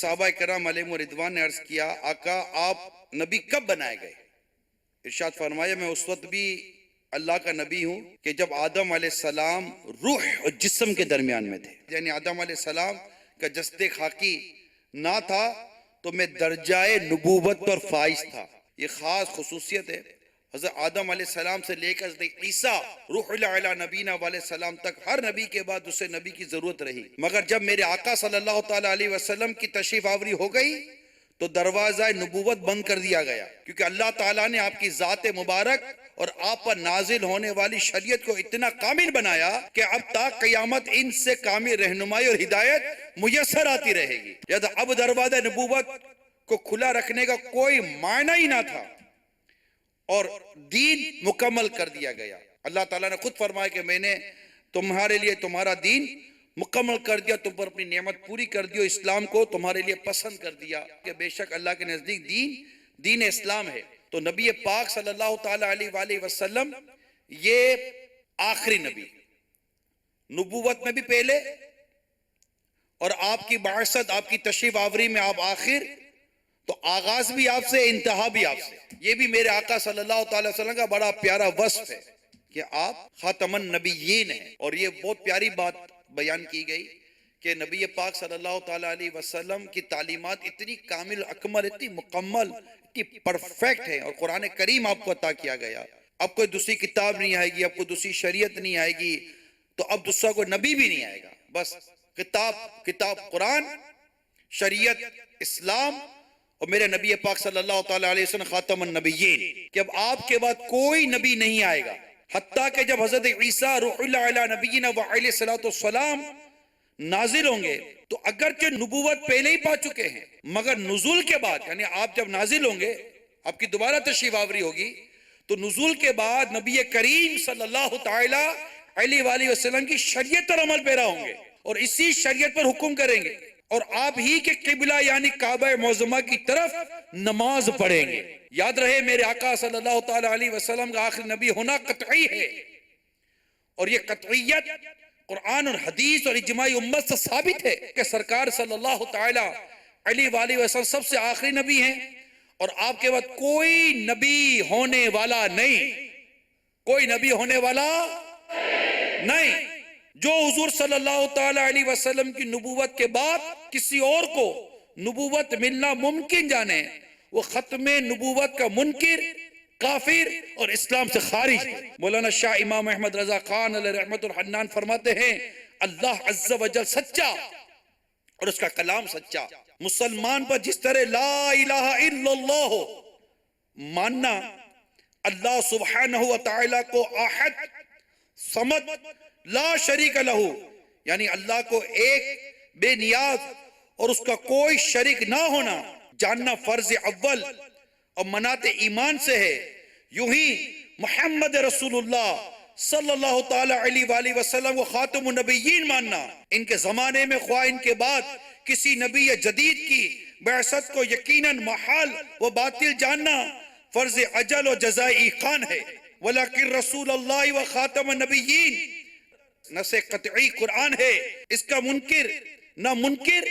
صحابہ کرام علیہ رضوان نے عرض کیا آقا آپ نبی کب بنائے گئے؟ ارشاد فرمایا میں اس وقت بھی اللہ کا نبی ہوں کہ جب آدم علیہ السلام روح اور جسم کے درمیان میں تھے، یعنی آدم علیہ السلام کا جسد خاکی نہ تھا تو میں درجۂ نبوت پر فائز تھا۔ یہ خاص خصوصیت ہے حضرت آدم علیہ السلام سے لے کر حضرت عیسیٰ روح اللہ علیہ نبینا علیہ السلام تک ہر نبی کے بعد اسے نبی کی ضرورت رہی، مگر جب میرے آقا صلی اللہ تعالیٰ علیہ وسلم کی تشریف آوری ہو گئی تو دروازہ نبوت بند کر دیا گیا، کیونکہ اللہ تعالیٰ نے آپ کی ذات مبارک اور آپ پر نازل ہونے والی شریعت کو اتنا کامل بنایا کہ اب تا قیامت ان سے کامل رہنمائی اور ہدایت میسر آتی رہے گی۔ اب دروازہ نبوت کو کھلا رکھنے کا کوئی معنی ہی نہ تھا اور دین مکمل کر دیا گیا۔ اللہ تعالیٰ نے خود فرمایا کہ میں نے تمہارے لیے تمہارا دین مکمل کر دیا، تم پر اپنی نعمت پوری کر دی، اسلام کو تمہارے لیے پسند کر دیا کہ بے شک اللہ کے نزدیک دین اسلام ہے۔ تو نبی پاک صلی اللہ تعالیٰ علیہ وآلہ وسلم یہ آخری نبی، نبوت میں بھی پہلے اور آپ کی بعثت، آپ کی تشریف آوری میں آپ آخر، تو آغاز بھی آپ سے، انتہا بھی آپ سے۔ یہ بھی میرے آقا صلی اللہ تعالیٰ وسلم کا بڑا پیارا وصف ہے کہ آپ خاتم النبیین ہیں، اور یہ بہت پیاری بات بیان کی گئی کہ نبی پاک صلی اللہ تعالیٰ علیہ وسلم کی تعلیمات اتنی کامل اکمل، اتنی مکمل، اتنی پرفیکٹ ہے، اور قرآن کریم آپ کو عطا کیا گیا۔ اب کوئی دوسری کتاب نہیں آئے گی، اب کوئی دوسری شریعت نہیں آئے گی، تو اب دوسرا کوئی نبی بھی نہیں آئے گا، بس کتاب قرآن، شریعت اسلام، اور میرے نبی پاک صلی اللہ تعالیٰ علیہ وسلم خاتم النبیین، کہ اب آپ کے بعد کوئی نبی نہیں آئے گا، حتیٰ کہ جب حضرت عیسیٰ روح اللہ علیہ نبینا وعلیہ السلام نازل ہوں گے تو اگرچہ نبوت پہلے ہی پا چکے ہیں، مگر نزول کے بعد، یعنی آپ جب نازل ہوں گے، آپ کی دوبارہ تشریف آوری ہوگی، تو نزول کے بعد نبی کریم صلی اللہ تعالیٰ علیہ وآلہ وسلم کی شریعت پر عمل پیرا ہوں گے اور اسی شریعت پر حکم کریں گے، اور آپ ہی کے قبلہ یعنی کعبہ معظمہ کی طرف نماز پڑھیں گے۔ یاد رہے میرے آقا صلی اللہ تعالیٰ علیہ وسلم کا آخری نبی ہونا قطعی ہے، اور یہ قطعیت قرآن اور حدیث اور اجماع امت سے ثابت ہے کہ سرکار صلی اللہ تعالیٰ علیہ وآلہ وسلم سب سے آخری نبی ہیں، اور آپ کے بعد کوئی نبی ہونے والا نہیں، کوئی نبی ہونے والا نہیں۔ جو حضور صلی اللہ تعالیٰ علیہ وسلم کی نبوت کے بعد کسی اور کو نبوت ملنا ممکن جانے، وہ ختم نبوت کا منکر، کافر اور اسلام سے خارج۔ مولانا شاہ امام احمد رضا خان علیہ رحمت الحنان فرماتے ہیں اللہ عز و جل سچا اور اس کا کلام سچا۔ مسلمان پر جس طرح لا الہ الا اللہ ماننا، اللہ سبحانہ و تعالیٰ کو احد صمد لا شریک لہو، یعنی اللہ کو ایک بے نیاز اور اس کا کوئی شریک نہ ہونا جاننا فرض اول اور منات ایمان سے ہے، یوں ہی محمد رسول اللہ صلی اللہ تعالیٰ علیہ وآلہ وسلم کو خاتم النبیین ماننا، ان کے زمانے میں خواہ ان کے بعد کسی نبی جدید کی بعثت کو یقیناً محال و باطل جاننا فرض اجل و جزائی خان ہے۔ ولیکن رسول اللہ و خاتم النبیین نص قطعی قرآن ہے، اس کا منکر نہ منکر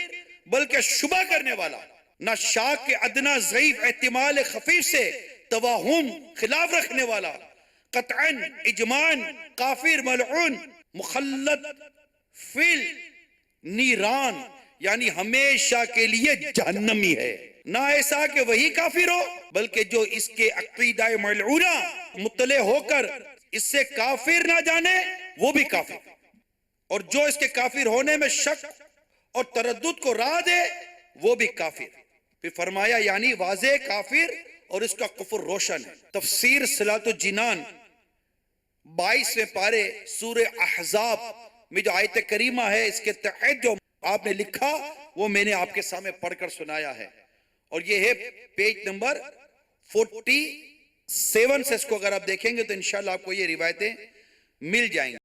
بلکہ شبہ کرنے والا، نہ شاک کے ادنا ضعیف احتمال خفیف سے توہم خلاف رکھنے والا، قطعاً اجماعاً کافر ملعون مخلد فی النیران، یعنی ہمیشہ کے لیے جہنمی ہے۔ نہ ایسا کہ وہی کافر ہو، بلکہ جو اس کے عقیدہ ملعونہ مطلع ہو کر اس سے کافر نہ جانے وہ بھی کافر، اور جو اس کے کافر ہونے میں شک اور تردد کو راہ دے وہ بھی کافر۔ پھر فرمایا یعنی واضح کافر اور اس کا کفر روشن ہے۔ تفسیر صلاۃ الجنان 22 پارے سورہ احزاب میں جو آیت کریمہ ہے، اس کے تحت جو آپ نے لکھا وہ میں نے آپ کے سامنے پڑھ کر سنایا ہے، اور یہ ہے پیج نمبر 47 سے، اس کو اگر آپ دیکھیں گے تو انشاءاللہ آپ کو یہ روایتیں مل جائیں گی۔